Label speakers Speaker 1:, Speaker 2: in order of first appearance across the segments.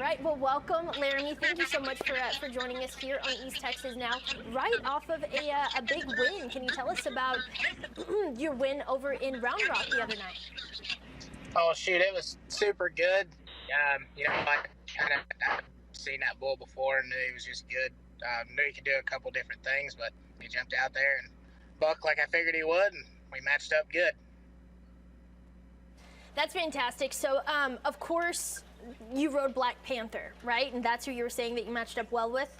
Speaker 1: right, well, welcome, Laramie. Thank you so much for joining us here on East Texas Now, right off of a big win. Can you tell us about your win over in Round Rock the other night?
Speaker 2: Oh, shoot, it was super good. I I've seen that bull before and knew he was just good. Knew he could do a couple different things, but he jumped out there and bucked like I figured he would, and we matched up good.
Speaker 1: That's fantastic. So, of course, you rode Black Panther, right? And that's who you were saying that you matched up well with?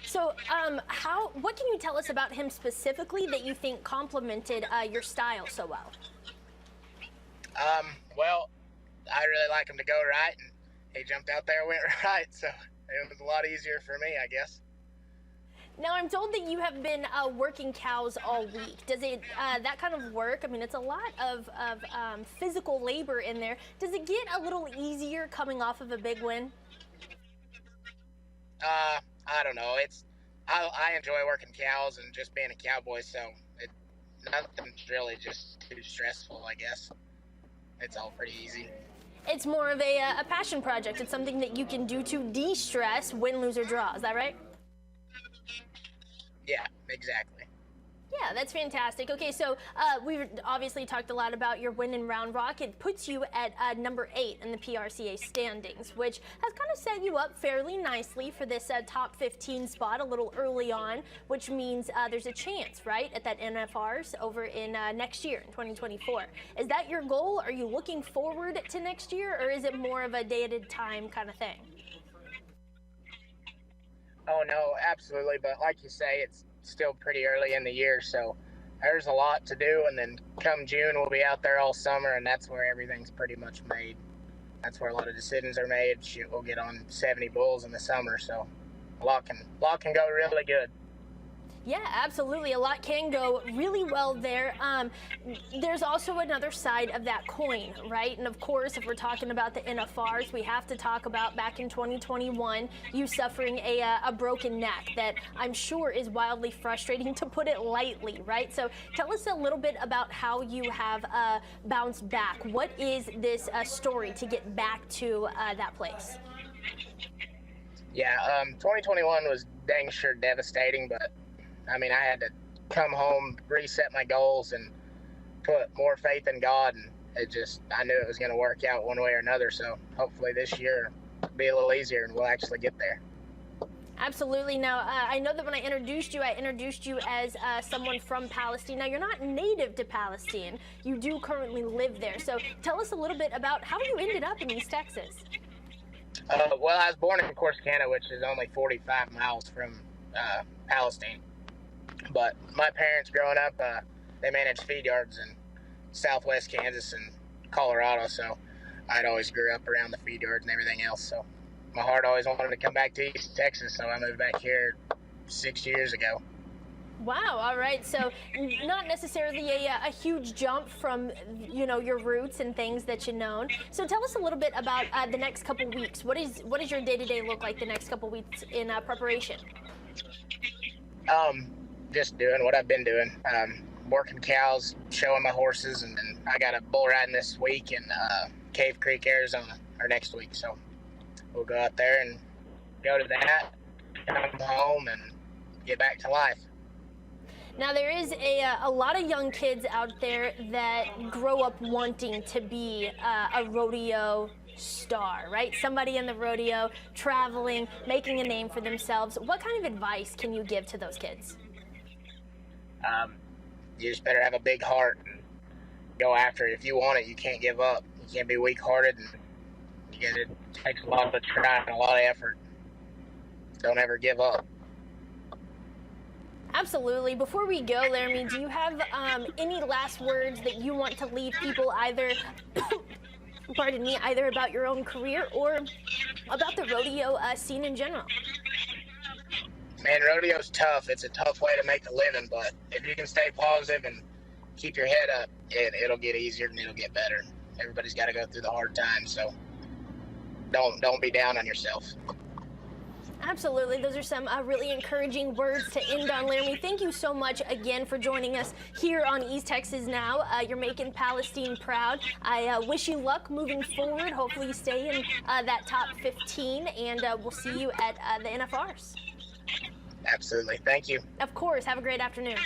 Speaker 1: So, what can you tell us about him specifically that you think complemented your style so well?
Speaker 2: Well, I really like him to go right, and he jumped out there and went right, so it was a lot easier for me, I guess.
Speaker 1: Now, I'm told that you have been working cows all week. Does it, that kind of work, I mean, it's a lot of physical labor in there. Does it get a little easier coming off of a big win?
Speaker 2: I don't know. I enjoy working cows and just being a cowboy, so nothing's really just too stressful, I guess. It's all pretty easy.
Speaker 1: It's more of a passion project. It's something that you can do to de-stress, win, lose, or draw. Is that right?
Speaker 2: Yeah, exactly.
Speaker 1: Yeah, that's fantastic. Okay, so we've obviously talked a lot about your win in Round Rock. It puts you at number 8 in the PRCA standings, which has kind of set you up fairly nicely for this top 15 spot a little early on, which means there's a chance, right, at that NFRs over in next year, in 2024. Is that your goal? Are you looking forward to next year, or is it more of a day-at-a-time kind of thing?
Speaker 2: Oh, no, absolutely. But like you say, it's still pretty early in the year, so there's a lot to do. And then come June, we'll be out there all summer, and that's where everything's pretty much made. That's where a lot of decisions are made. Shoot, we'll get on 70 bulls in the summer, so a lot can go really good.
Speaker 1: Yeah, absolutely. A lot can go really well there. There's also another side of that coin, right? And of course, if we're talking about the NFRs, we have to talk about back in 2021, you suffering a broken neck that I'm sure is wildly frustrating, to put it lightly, right? So tell us a little bit about how you have bounced back. What is this story to get back to that place?
Speaker 2: Yeah, 2021 was dang sure devastating, but I mean, I had to come home, reset my goals, and put more faith in God, and I knew it was going to work out one way or another, so hopefully this year will be a little easier and we'll actually get there.
Speaker 1: Absolutely. Now, I know that when I introduced you as someone from Palestine. Now, you're not native to Palestine. You do currently live there, so tell us a little bit about how you ended up in East Texas.
Speaker 2: Well, I was born in Corsicana, which is only 45 miles from Palestine. But my parents growing up, they managed feed yards in southwest Kansas and Colorado, so I'd always grew up around the feed yards and everything else. So my heart always wanted to come back to East Texas, so I moved back here 6 years ago.
Speaker 1: Wow, all right. So not necessarily a huge jump from, your roots and things that you've known. So tell us a little bit about the next couple weeks. What does your day-to-day look like the next couple weeks in preparation?
Speaker 2: Just doing what I've been doing, working cows, showing my horses, and then I got a bull riding this week in Cave Creek, Arizona, or next week. So we'll go out there and go to that, come home, and get back to life.
Speaker 1: Now, there is a lot of young kids out there that grow up wanting to be a rodeo star, right? Somebody in the rodeo, traveling, making a name for themselves. What kind of advice can you give to those kids?
Speaker 2: You just better have a big heart and go after it. If you want it, you can't give up. You can't be weak-hearted, and it takes a lot of trying and a lot of effort. Don't ever give up.
Speaker 1: Absolutely. Before we go, Laramie, do you have any last words that you want to leave people, either pardon me, either about your own career or about the rodeo scene in general?
Speaker 2: Man, rodeo's tough. It's a tough way to make a living, but if you can stay positive and keep your head up, it'll get easier and it'll get better. Everybody's got to go through the hard times, so don't be down on yourself.
Speaker 1: Absolutely. Those are some really encouraging words to end on, Laramie. Thank you so much again for joining us here on East Texas Now. You're making Palestine proud. I wish you luck moving forward. Hopefully you stay in that top 15, and we'll see you at the NFRs.
Speaker 2: Absolutely. Thank you.
Speaker 1: Of course. Have a great afternoon.